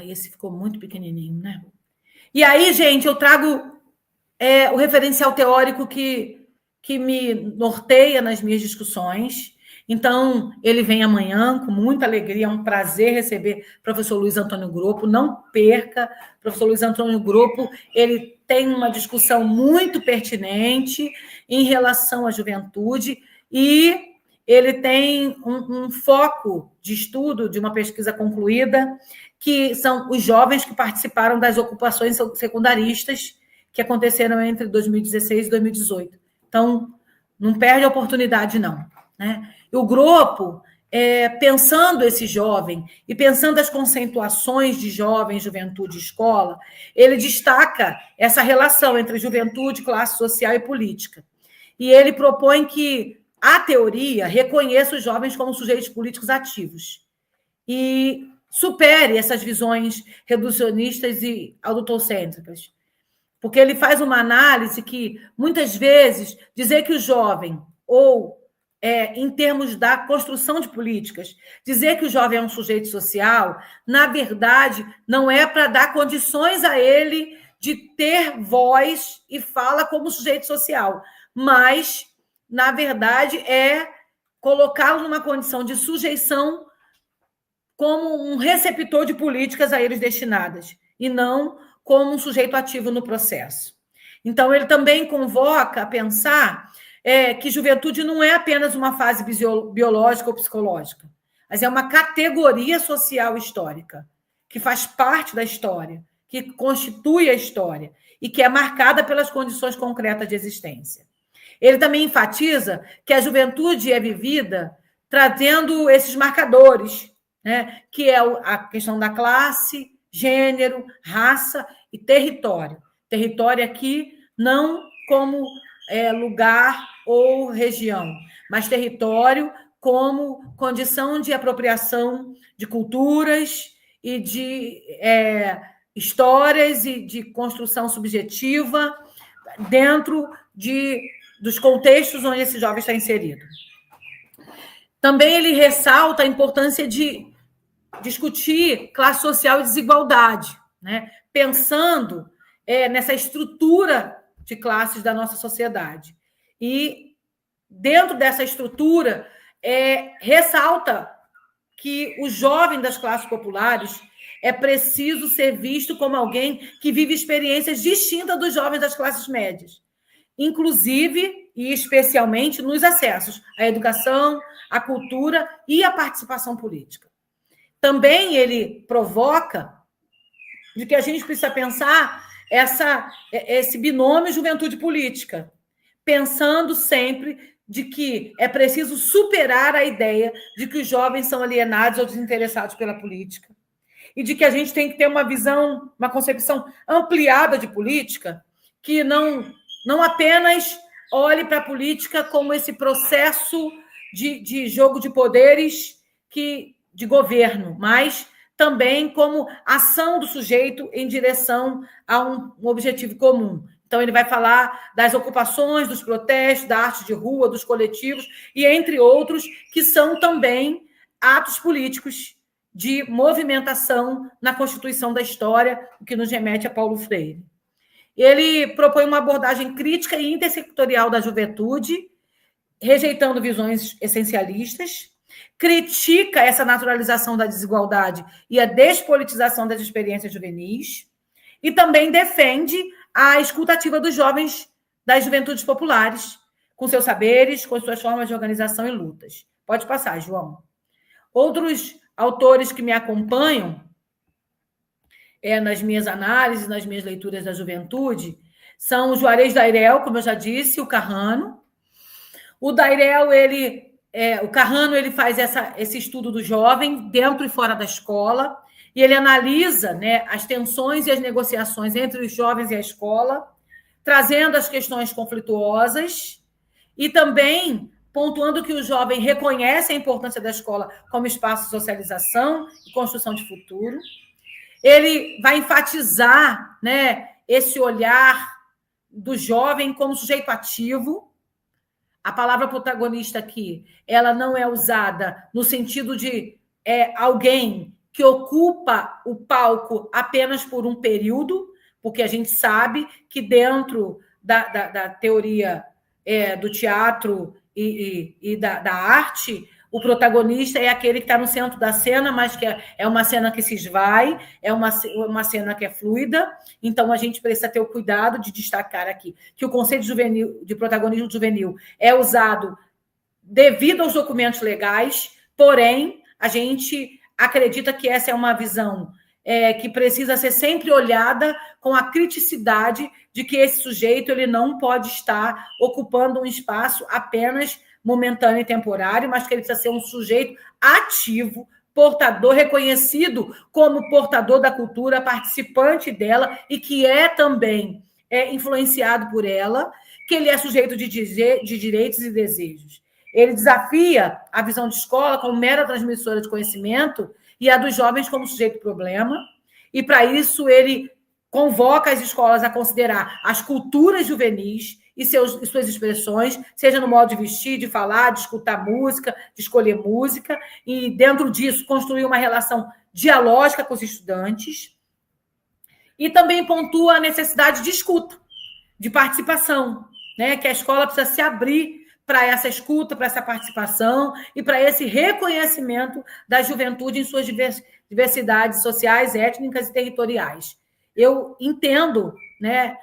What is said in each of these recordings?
Esse ficou muito pequenininho, né? E aí, gente, eu trago o referencial teórico que me norteia nas minhas discussões. Então, ele vem amanhã, com muita alegria, é um prazer receber o professor Luiz Antônio Groppo. Não perca, o professor Luiz Antônio Groppo, ele tem uma discussão muito pertinente em relação à juventude e ele tem um foco de estudo de uma pesquisa concluída, que são os jovens que participaram das ocupações secundaristas que aconteceram entre 2016 e 2018. Então, não perde a oportunidade, não. Né? E o Groppo, pensando esse jovem e pensando as conceituações de jovem, juventude e escola, ele destaca essa relação entre juventude, classe social e política. E ele propõe que a teoria reconheça os jovens como sujeitos políticos ativos e supere essas visões reducionistas e adultocêntricas. Porque ele faz uma análise que, muitas vezes, dizer que o jovem, ou em termos da construção de políticas, dizer que o jovem é um sujeito social, na verdade, não é para dar condições a ele de ter voz e fala como sujeito social, mas, na verdade, é colocá-lo numa condição de sujeição como um receptor de políticas a eles destinadas, e não como um sujeito ativo no processo. Então, ele também convoca a pensar que juventude não é apenas uma fase biológica ou psicológica, mas é uma categoria social histórica, que faz parte da história, que constitui a história e que é marcada pelas condições concretas de existência. Ele também enfatiza que a juventude é vivida trazendo esses marcadores, né, que é a questão da classe, gênero, raça e território. Território aqui não como lugar ou região, mas território como condição de apropriação de culturas e de histórias e de construção subjetiva dentro dos contextos onde esse jovem está inserido. Também ele ressalta a importância de discutir classe social e desigualdade, né? Pensando nessa estrutura de classes da nossa sociedade. E, dentro dessa estrutura, ressalta que o jovem das classes populares é preciso ser visto como alguém que vive experiências distintas dos jovens das classes médias, inclusive e especialmente nos acessos à educação, à cultura e à participação política. Também ele provoca de que a gente precisa pensar esse binômio juventude política, pensando sempre de que é preciso superar a ideia de que os jovens são alienados ou desinteressados pela política, e de que a gente tem que ter uma visão, uma concepção ampliada de política, que não apenas olhe para a política como esse processo de jogo de poderes de governo, mas também como ação do sujeito em direção a um objetivo comum. Então, ele vai falar das ocupações, dos protestos, da arte de rua, dos coletivos, e entre outros, que são também atos políticos de movimentação na constituição da história, o que nos remete a Paulo Freire. Ele propõe uma abordagem crítica e intersectorial da juventude, rejeitando visões essencialistas, critica essa naturalização da desigualdade e a despolitização das experiências juvenis, e também defende a escuta ativa dos jovens das juventudes populares, com seus saberes, com suas formas de organização e lutas. Pode passar, João. Outros autores que me acompanham nas minhas análises, nas minhas leituras da juventude, são o Juarez Dairel, como eu já disse, o Carrano. O Dairel, o Carrano, ele faz esse estudo do jovem dentro e fora da escola, e ele analisa, né, as tensões e as negociações entre os jovens e a escola, trazendo as questões conflituosas e também pontuando que o jovem reconhece a importância da escola como espaço de socialização e construção de futuro. Ele vai enfatizar, né, esse olhar do jovem como sujeito ativo. A palavra protagonista aqui, ela não é usada no sentido de alguém que ocupa o palco apenas por um período, porque a gente sabe que dentro da teoria do teatro e da arte, o protagonista é aquele que está no centro da cena, mas que é uma cena que se esvai, é uma cena que é fluida. Então, a gente precisa ter o cuidado de destacar aqui que o conceito de protagonismo juvenil é usado devido aos documentos legais, porém, a gente acredita que essa é uma visão que precisa ser sempre olhada com a criticidade de que esse sujeito ele não pode estar ocupando um espaço apenas momentâneo e temporário, mas que ele precisa ser um sujeito ativo, portador, reconhecido como portador da cultura, participante dela e que é também influenciado por ela, que ele é sujeito de direitos e desejos. Ele desafia a visão de escola como mera transmissora de conhecimento e a dos jovens como sujeito problema, e para isso ele convoca as escolas a considerar as culturas juvenis e suas expressões, seja no modo de vestir, de falar, de escutar música, de escolher música, e dentro disso construir uma relação dialógica com os estudantes, e também pontua a necessidade de escuta, de participação, né? Que a escola precisa se abrir para essa escuta, para essa participação e para esse reconhecimento da juventude em suas diversidades sociais, étnicas e territoriais. Eu entendo, né,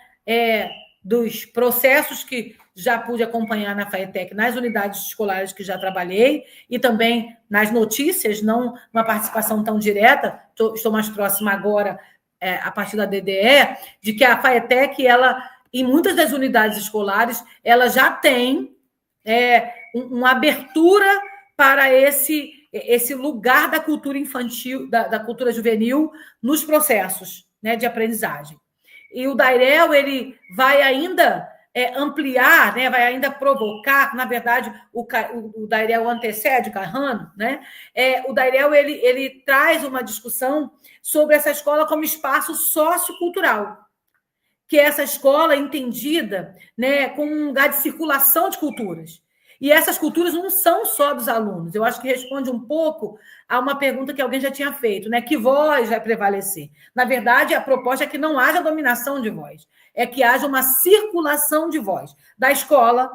dos processos que já pude acompanhar na FAETEC, nas unidades escolares que já trabalhei, e também nas notícias, não uma participação tão direta, estou mais próxima agora, a partir da DDE, de que a FAETEC, ela, em muitas das unidades escolares, ela já tem uma abertura para esse lugar da cultura infantil, da cultura juvenil nos processos, né, de aprendizagem. E o Dairel, ele vai ainda ampliar, né, vai ainda provocar, na verdade, o Dairel antecede o Carrano, né? O Dairel, ele traz uma discussão sobre essa escola como espaço sociocultural, que é essa escola entendida, né, como um lugar de circulação de culturas. E essas culturas não são só dos alunos. Eu acho que responde um pouco a uma pergunta que alguém já tinha feito, né? Que voz vai prevalecer? Na verdade, a proposta é que não haja dominação de voz, é que haja uma circulação de voz da escola,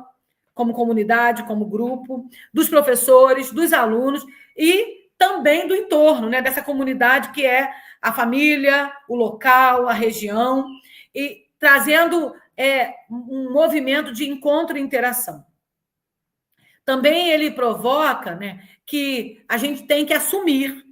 como comunidade, como grupo, dos professores, dos alunos e também do entorno, né? Dessa comunidade que é a família, o local, a região, e trazendo um movimento de encontro e interação. Também ele provoca, né, que a gente tem que assumir,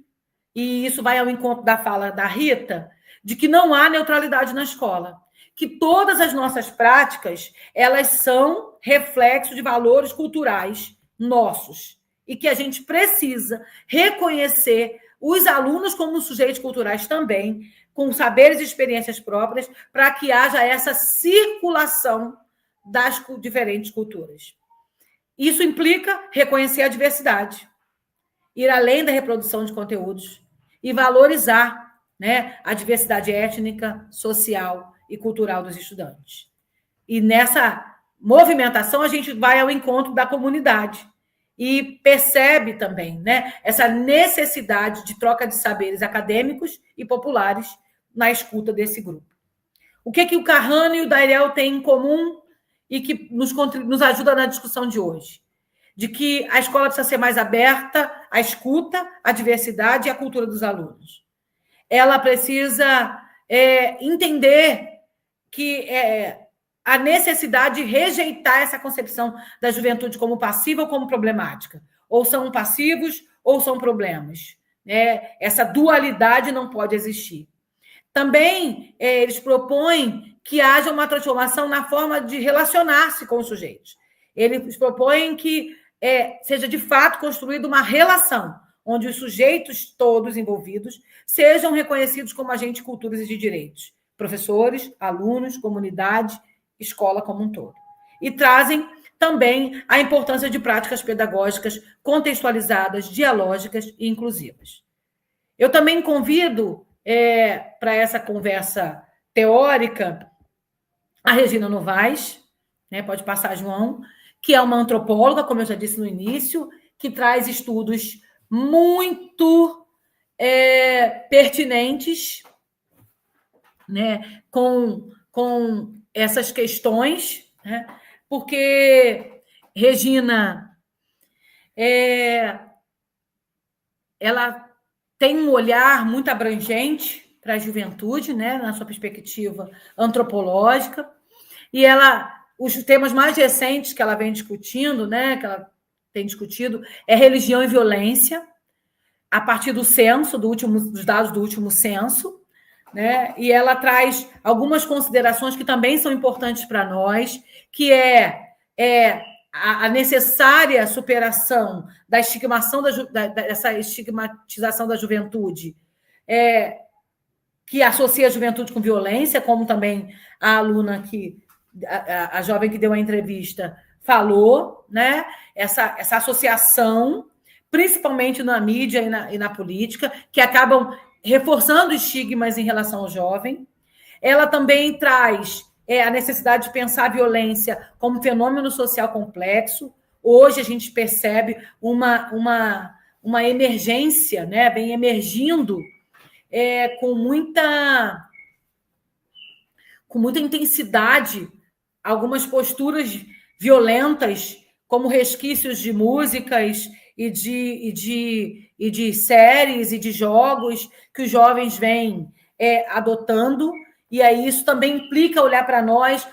e isso vai ao encontro da fala da Rita, de que não há neutralidade na escola, que todas as nossas práticas elas são reflexo de valores culturais nossos, e que a gente precisa reconhecer os alunos como sujeitos culturais também, com saberes e experiências próprias, para que haja essa circulação das diferentes culturas. Isso implica reconhecer a diversidade, ir além da reprodução de conteúdos e valorizar, né, a diversidade étnica, social e cultural dos estudantes. E nessa movimentação, a gente vai ao encontro da comunidade e percebe também, né, essa necessidade de troca de saberes acadêmicos e populares na escuta desse grupo. O que o Carrano e o Dairel têm em comum e que nos ajuda na discussão de hoje? De que a escola precisa ser mais aberta à escuta, à diversidade e à cultura dos alunos. Ela precisa entender que a necessidade de rejeitar essa concepção da juventude como passiva ou como problemática. Ou são passivos ou são problemas. Essa dualidade não pode existir. Também eles propõem que haja uma transformação na forma de relacionar-se com os sujeitos. Eles propõem que seja, de fato, construída uma relação onde os sujeitos todos envolvidos sejam reconhecidos como agentes de culturas e de direitos. Professores, alunos, comunidade, escola como um todo. E trazem também a importância de práticas pedagógicas contextualizadas, dialógicas e inclusivas. Eu também convido para essa conversa teórica a Regina Novaes, né, pode passar, João, que é uma antropóloga, como eu já disse no início, que traz estudos muito pertinentes, né, com essas questões, né, porque Regina ela tem um olhar muito abrangente para a juventude, né, na sua perspectiva antropológica, e os temas mais recentes que ela vem discutindo, né, que ela tem discutido, é religião e violência, a partir do censo, dos dados do último censo, né, e ela traz algumas considerações que também são importantes para nós, que é a necessária superação da estigmação dessa estigmatização da juventude, que associa a juventude com violência, como também a aluna a jovem que deu a entrevista falou, né? Essa associação, principalmente na mídia e na política, que acabam reforçando estigmas em relação ao jovem. Ela também traz a necessidade de pensar a violência como fenômeno social complexo. Hoje a gente percebe uma emergência, né? Vem emergindo com muita intensidade algumas posturas violentas, como resquícios de músicas e de séries e de jogos que os jovens vêm adotando, e aí isso também implica olhar para nós,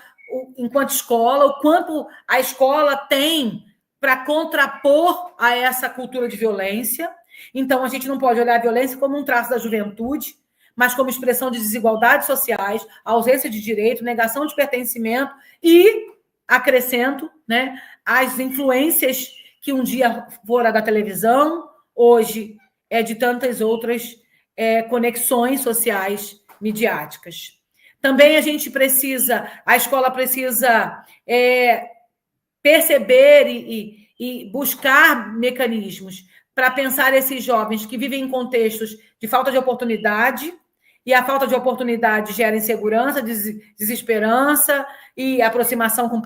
enquanto escola, o quanto a escola tem para contrapor a essa cultura de violência. Então, a gente não pode olhar a violência como um traço da juventude, mas como expressão de desigualdades sociais, ausência de direito, negação de pertencimento e, acrescento, né, as influências que um dia fora da televisão, hoje é de tantas outras conexões sociais midiáticas. Também a escola precisa perceber e buscar mecanismos para pensar esses jovens que vivem em contextos de falta de oportunidade, e a falta de oportunidade gera insegurança, desesperança e aproximação com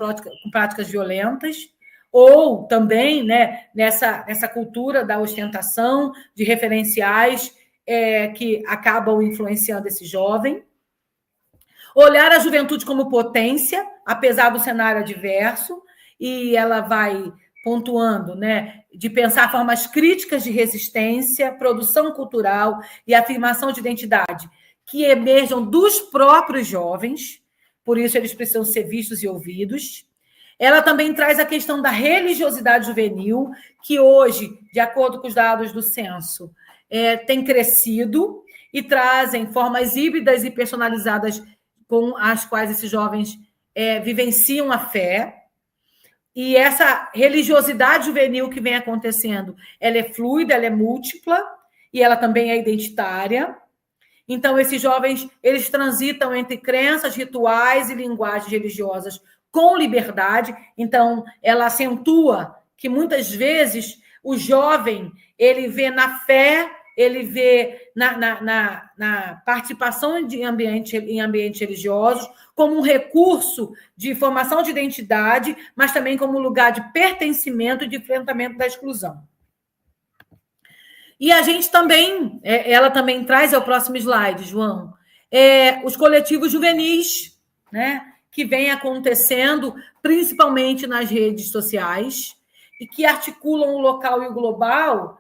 práticas violentas, ou também, né, nessa cultura da ostentação, de referenciais que acabam influenciando esse jovem. Olhar a juventude como potência, apesar do cenário adverso, e ela vai pontuando, né, de pensar formas críticas de resistência, produção cultural e afirmação de identidade que emerjam dos próprios jovens, por isso eles precisam ser vistos e ouvidos. Ela também traz a questão da religiosidade juvenil, que hoje, de acordo com os dados do censo, tem crescido e trazem formas híbridas e personalizadas com as quais esses jovens vivenciam a fé. E essa religiosidade juvenil que vem acontecendo, ela é fluida, ela é múltipla e ela também é identitária. Então, esses jovens, eles transitam entre crenças, rituais e linguagens religiosas com liberdade. Então, ela acentua que, muitas vezes, o jovem, ele vê na fé, ele vê na participação em ambientes religiosos como um recurso de formação de identidade, mas também como um lugar de pertencimento e de enfrentamento da exclusão. E a gente também, ela também traz, o próximo slide, João, os coletivos juvenis, né, que vem acontecendo principalmente nas redes sociais e que articulam o local e o global,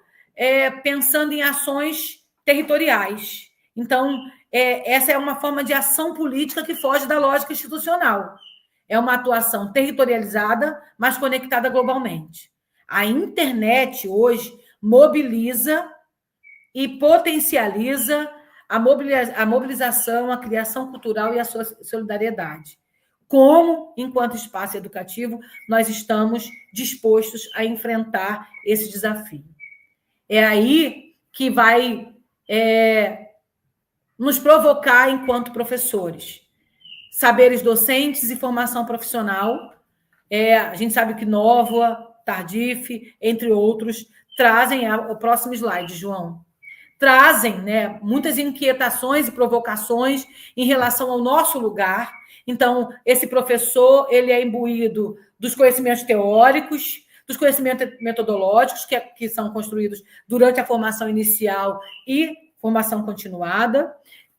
pensando em ações territoriais. Então, essa é uma forma de ação política que foge da lógica institucional. É uma atuação territorializada, mas conectada globalmente. A internet, hoje, mobiliza e potencializa a mobilização, a criação cultural e a solidariedade. Como, enquanto espaço educativo, nós estamos dispostos a enfrentar esse desafio. É aí que vai nos provocar enquanto professores. Saberes docentes e formação profissional. A gente sabe que Nova, Tardif, entre outros, trazem o próximo slide, João. Trazem, né, muitas inquietações e provocações em relação ao nosso lugar. Então, esse professor, ele é imbuído dos conhecimentos teóricos, dos conhecimentos metodológicos que são construídos durante a formação inicial e formação continuada,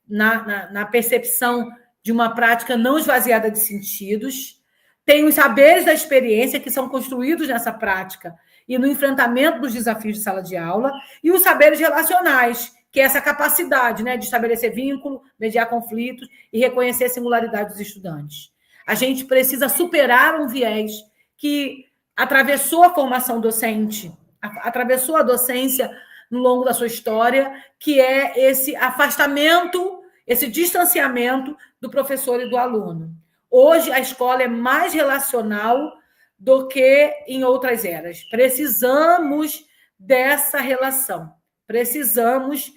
na percepção de uma prática não esvaziada de sentidos, tem os saberes da experiência que são construídos nessa prática e no enfrentamento dos desafios de sala de aula, e os saberes relacionais, que é essa capacidade, né, de estabelecer vínculo, mediar conflitos e reconhecer a singularidade dos estudantes. A gente precisa superar um viés que atravessou a formação docente, atravessou a docência no longo da sua história, que é esse afastamento, esse distanciamento do professor e do aluno. Hoje, a escola é mais relacional do que em outras eras. Precisamos dessa relação, precisamos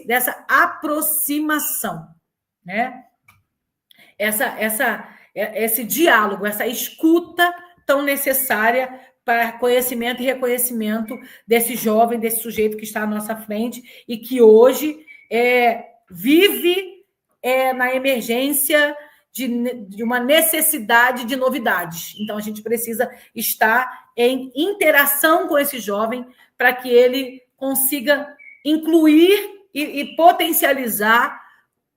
dessa aproximação, né? Esse diálogo, essa escuta tão necessária para conhecimento e reconhecimento desse jovem, desse sujeito que está à nossa frente e que hoje vive na emergência de uma necessidade de novidades. Então, a gente precisa estar em interação com esse jovem para que ele consiga incluir e potencializar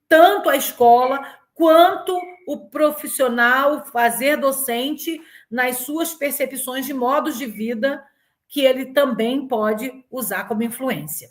tanto a escola quanto o profissional, o fazer docente, nas suas percepções de modos de vida que ele também pode usar como influência.